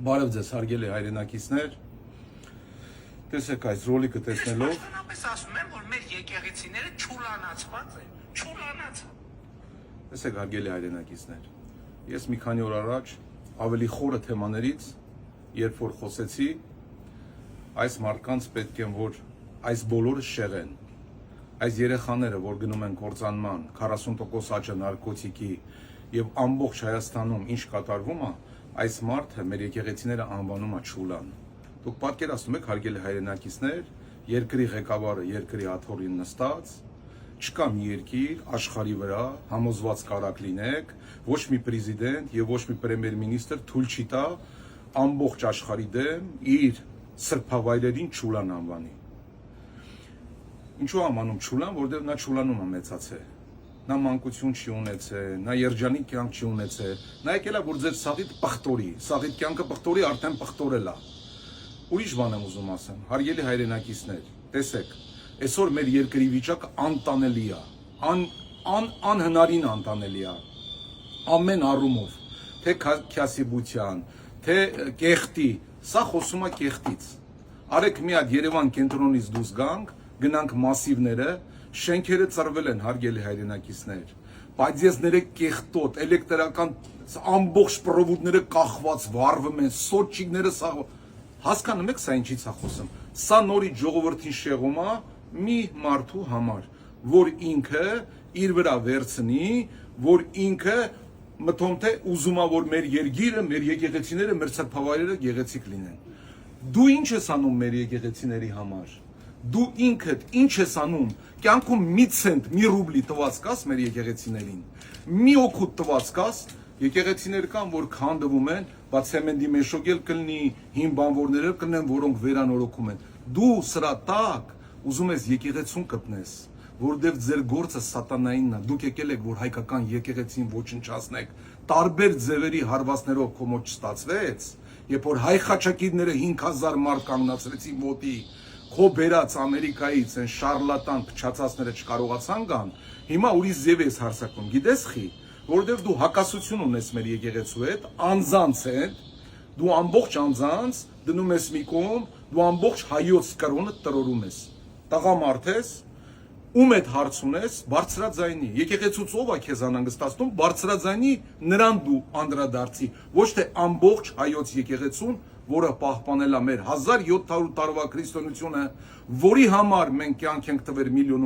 Բարև ձեզ, հարգելի հայրենակիցներ, տեսեք այս ռոլիկը տեսնելով Ես ասում եմ, որ մեր եկեղեցիները չուլանացված են, չուլանաց։ Տեսեք հարգելի հայրենակիցներ, ես մի քանի օր առաջ ավելի խորը թեմաներից, երբ որ խոսեցի, այս մարդկանց պետք է որ այս բոլորը շեղեն, այս երեխաները, որ գնում են կործանման, 40% աճը նարկոտիկի եւ ամբողջ Հայաստանում ինչ կատարվում է, այս մարդը մեր եկեղեցիները անվանում է Չուլան։ Դուք պատկերացնում եք, հարգելի հայրենակիցներ, երկրի ղեկավարը երկրի աթոռին նստած, չկա մի երկիր աշխարհի վրա, համոզված կարակ լինեք, ոչ մի պրեզիդենտ եւ ոչ մի պրեմիեր-մինիստր թույլ չի տա ամբողջ աշխարհի դեմ իր սրբավայրերին Չուլան անվանի։ Ինչու անվանում Չուլան, որովհետեւ նա Չուլանում է մեծացել։ Նա մանկություն չի ունեցել, նա երջանիկ կյանք չի ունեցել, նա եկել է որ ձեր սաղիդ պղտորի, սաղիդ կյանքը պղտորի արդեն պղտորել է։ Ուրիշ բան եմ ուզում ասեմ, հարգելի հայրենակիցներ, տեսեք, այսօր մեր երկրի վիճակը անտանելի է, անհնարին անտանելի է, ամեն առումով, թե քյասիբության, թե կեղտի, սա խոսում է կեղտից։ Արեք մի հատ Երևան կենտրոնից դուրս գանք, գնանք մասիվները, շենքերը ծրվել են, հարգելի հայրենակիցներ, բայց ես ներեք կեղտոտ, էլեկտրական ամբողջ պրովոդները կախված վառվում են, սոճիկները հասկանում եք սա ինչից է խոսում։ Սա նորից ժողովրդին շեղում է մի մարդու համար, որ ինքը իր վրա վերցնի, որ ինքը մտում թե ուզում է որ մեր երգիրը, մեր եկեղեցիները, մեր սրբավայրերը գեղեցիկ լինեն։ Դու ինչ ես անում մեր եկեղեցիների համար։ Դու ինքդ ինչ ես անում, կյանքում մի ցենտ, մի ռուբլի տված կաս մեր եկեղեցիներին, մի օգուտ տված կաս, եկեղեցիներ կան, որ քանդվում են, բայց ցեմենտի մեշոգել կլինի, հին բանվորները կլինեն, որոնք վերանորոգում են։ Դու սրա տակ ուզում ես եկեղեցուն կպնես, որովհետև ձեր գործը սատանայինն է, դուք եկել եք, որ հայկական եկեղեցին ոչնչացնեք, տարբեր ձևերի հարվածներով քո մոտ չստացվեց, երբ որ հայ խաչակիրները 5000 մարդ կանգնացրեցին ոտի, քո բերած Ամերիկայից են շարլատան փչացածները չկարողացան գան, հիմա ուրիշ ձև ես հարցակում, գիտես խի, որովհետև դու հակասություն ունես մեր եկեղեցու հետ, անձանց հետ, դու ամբողջ անձանց դնում ես մի կողմ, դու ամբողջ հայոց կրոնը տրորում ես, տղամարդ ես, ում հետ հարց ունես, բարձրաձայնի, եկեղեցուց ով է քեզ անհանգստացնում, բարձրաձայնի նրան դու անդրադարձի, ոչ թե ամբողջ հայոց եկեղեցուն, որը պահպանել է մեր 1700 տարվա քրիստոնեությունը, որի համար մենք կյանք ենք տվել 1,5 միլիոն,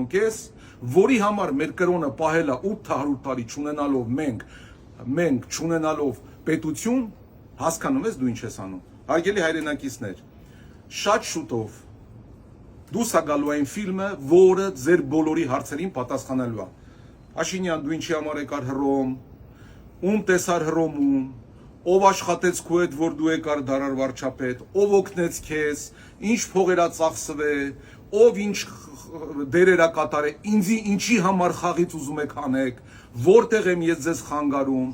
որի համար մեր կրոնը պահել է 800 տարի չունենալով մենք չունենալով պետություն, հասկանում ես դու ինչ ես անում։ Հարգելի հայրենակիցներ, շատ շուտով դուս է գալու այն ֆիլմը, որը ձեր բոլորի հարցերին պատասխանելու է։ Աշինյան, դու ինչի համար եկար Հռոմ, ում տեսար Հռոմում, ով աշխատեց քո հետ, որ դու եկար դարար վարչապետ, ով օգնեց քեզ, ինչ փողերա ծախսվել, ով ինչ դերերա կատարել, ինձի ինչի համար խաղից ուզում եք անեք, որտեղ եմ ես ձեզ խանգարում,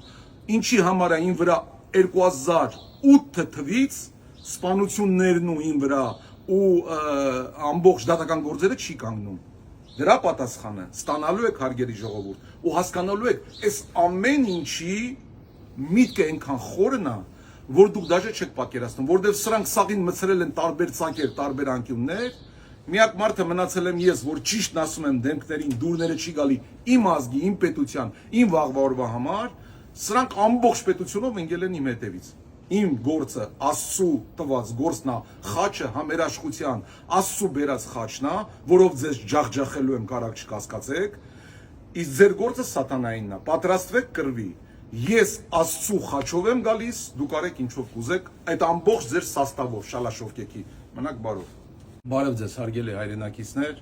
ինչի համար է ին վրա 2008 թվից սպանություններն ու ին վրա ու ամբողջ դատական գործերը չի կանգնում։ Դրա պատասխանը ստանալու եք հարգելի ժողովուրդ ու հասկանալու եք, այս ամեն ինչի միտքը այնքան խորն է, որ դուք դաժե չեք պատկերացնում, որովհետև սրանք սաղին մցրել են տարբեր ցանկեր, տարբեր անկյուններ, միակ մարդը մնացել եմ ես, որ ճիշտն ասում եմ դեմքներին, դուրները չի գալի իմ ազգի, իմ պետության, իմ վաղվա օրվա համար, սրանք ամբողջ պետությունով ընկել են իմ հետևից։ Իմ գործը Աստծու տված գործն է, խաչը համերաշխության, Աստծու բերած խաչն է, որով ձեզ ջախջախելու եմ, կարակ չկասկածեք, իսկ ձեր գործը սատանայինն է, պատրաստվեք կռվի։ Ես Աստծու խաչով եմ գալիս, դուք արեք ինչով կուզեք, այդ ամբողջ ձեր սաստավով, շալաշով կեքի, մնաք բարով։ Բարև ձեզ, հարգելի հայրենակիցներ,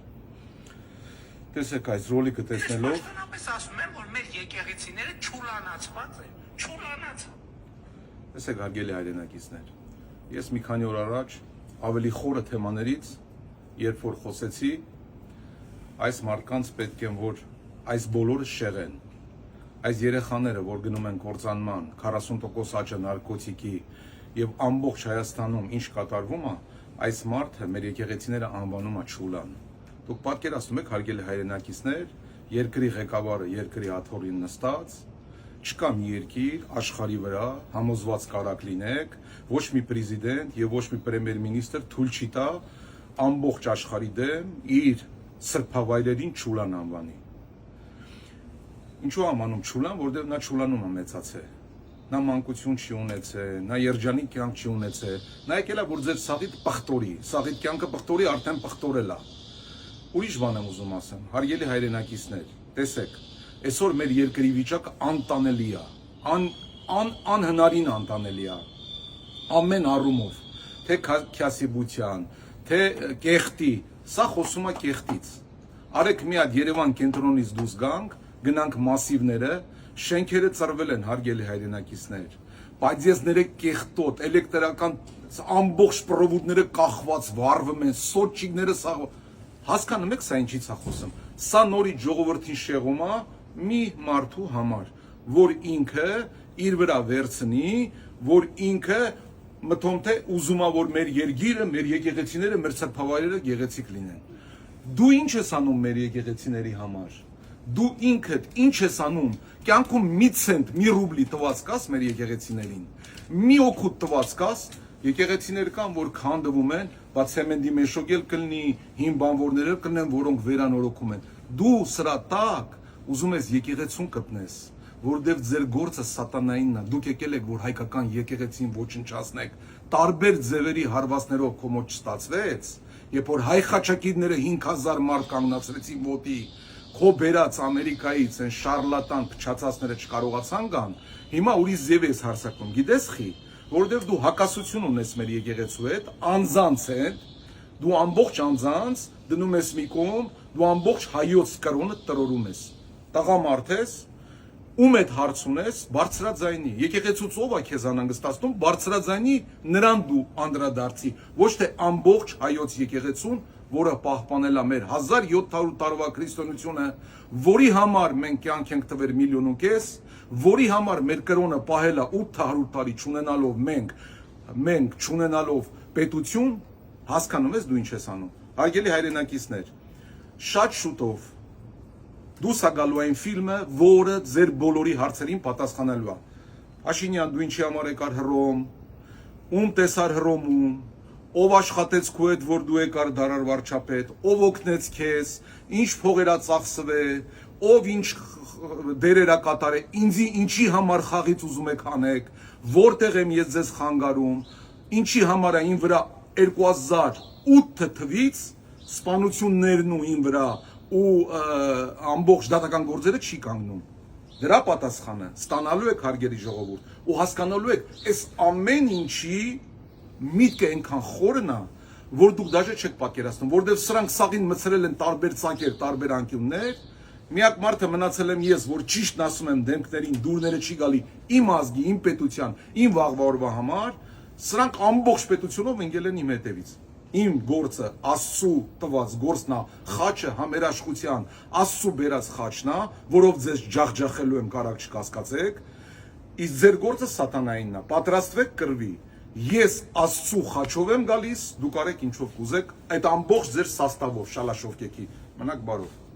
տեսեք այս ռոլիկը տեսնելով Ես ասում եմ, որ մեր եկեղեցիները չուլանացված են, չուլանաց։ Տեսեք հարգելի հայրենակիցներ, ես մի քանի օր առաջ ավելի խորը թեմաներից, երբ որ խոսեցի, այս մարդկանց պետք է որ այս բոլորը շեղեն, այս երեխաները, որ գնում են կործանման, 40% աճը նարկոտիկի եւ ամբողջ Հայաստանում ինչ կատարվում է, այս մարդը մեր եկեղեցիները անվանում է Չուլան։ Դուք պատկերացնում եք հարգելի հայրենակիցներ, երկրի ղեկավարը երկրի աթոռին նստած, Չկա մի երկիր աշխարհի վրա համոզված կարակ լինեք, ոչ մի պրեզիդենտ եւ ոչ մի պրեմիեր-մինիստրը թույլ չի տա ամբողջ աշխարհի դեմ իր սրբավայրերին Չուլան անվանի։ Ինչու ամանում Չուլան, որովհետեւ նա Չուլանում է մեծացել։ Նա մանկություն չի ունեցել, նա երջանիկ կյանք չի ունեցել, նա եկել է որ ձեր սաղիդ պղտորի, սաղիդ կյանքը պղտորի արդեն պղտորել է։ Ուրիշ բան եմ ուզում ասեմ, հարգելի հայրենակիցներ, տեսեք, այսօր մեր երկրի վիճակը անտանելի է, անհնարին անտանելի է, ամեն առումով, թե քյասիբության, թե կեղտի, սա խոսում է կեղտից։ Արեք մի հատ Երևան կենտրոնից դուրս գանք, գնանք մասիվները, շենքերը ծռվել են, հարգելի հայրենակիցներ, պայծեզները կեղտոտ, էլեկտրական ամբողջ պրովուդները կախված վառվում են, սոճիկները հասկանում եք սա ինչից է խոսում։ Սա նորից ժողովրդին շեղում է մի մարդու համար, որ ինքը իր վրա վերցնի, որ ինքը մտում թե ուզում է որ մեր երկիրը, մեր եկեղեցիները, մեր սրբավայրերը գեղեցիկ լինեն։ Դու ինչ ես անում մեր եկեղեցիների համար։ Դու ինքդ ինչ ես անում, կյանքում մի ցենտ, մի ռուբլի տված կաս մեր եկեղեցիներին, մի օգուտ տված կաս, եկեղեցիներ կան, որ քանդվում են, բայց ցեմենտի մեշոգել կլինի, հին բանվորներ կլինեն, որոնք վերանորոգում են։ Դու սրա տակ ուզում ես եկեղեցուն կպնես, որովհետև ձեր գործը սատանայինն է, դուք եկել եք, որ հայկական եկեղեցին ոչնչացնեք, տարբեր ձևերի հարվածներով քո մոտ չստացվեց, երբ որ հայ խաչակիրները 5000 մարդ կանգնացրեցին ոտի, քո բերած Ամերիկայից են շարլատան փչացածները չկարողացան գան, հիմա ուրիշ ձև ես հարցակում, գիտես խի, որովհետև դու հակասություն ունես մեր եկեղեցու հետ, անձանց հետ, դու ամբողջ անձանց դնում ես մի կողմ, դու ամբողջ հայոց կրոնը տրորում ես, տղամարդ ես, ում հետ հարց ունես, բարձրաձայնի, եկեղեցուց ով է քեզ անհանգստացնում, բարձրաձայնի նրան դու անդրադարձի, ոչ թե ամբողջ հայոց եկեղեցուն, որը պահպանել է մեր 1700 տարվա քրիստոնեությունը, որի համար մենք կյանք ենք տվել 1.5 միլիոն, որի համար մեր կրոնը պահել է 800 տարի չունենալով մենք չունենալով պետություն, հասկանում ես դու ինչ ես անում։ Հարգելի հայրենակիցներ, շատ շուտով դուս է գալու այն ֆիլմը, որը ձեր բոլորի հարցերին պատասխանելու է։ Աշինյան, դու ինչի համար եկար Հռոմ, ում տեսար Հռոմում, ով աշխատեց քո հետ, որ դու եկար դարար վարչապետ, ով օգնեց քեզ, ինչ փողերա ծախսվել, ով ինչ դերերա կատարել, ինձի ինչի համար խաղից ուզում եք հանեք, որտեղ եմ ես ձեզ խանգարում, ինչի համար է ին վրա 2008 թվից սպանություններն ու ին վրա ու ամբողջ դատական գործերը չի կանգնում։ Դրա պատասխանը ստանալու եք հարգելի ժողովուրդ ու հասկանալու եք, այս ամեն ինչի միտքը այնքան խորն է, որ դուք դաժե չեք պատկերացնում, որովհետև սրանք սաղին մցրել են տարբեր ծակեր, տարբեր անկյուններ, միակ մարդը մնացել եմ ես, որ ճիշտն ասում եմ դեմքներին, դուրները չի գալի իմ ազգի, իմ պետության, իմ վաղվա օրվա համար, սրանք ամբողջ պետությունով ընկել են իմ հետևից։ Իմ գործը Աստծու տված գործն է, խաչը համերաշխության, Աստծու բերած խաչն է, որով ձեզ ջախջախելու եմ, կարակ չկասկածեք, իսկ ձեր գործը սատանայինն է, պատրաստվեք կռվի, ես Աստծու խաչով եմ գալիս, դուք արեք ինչով կուզեք, այդ ամբողջ ձեր սաստավով, շալաշով կեքի, մնաք բարով։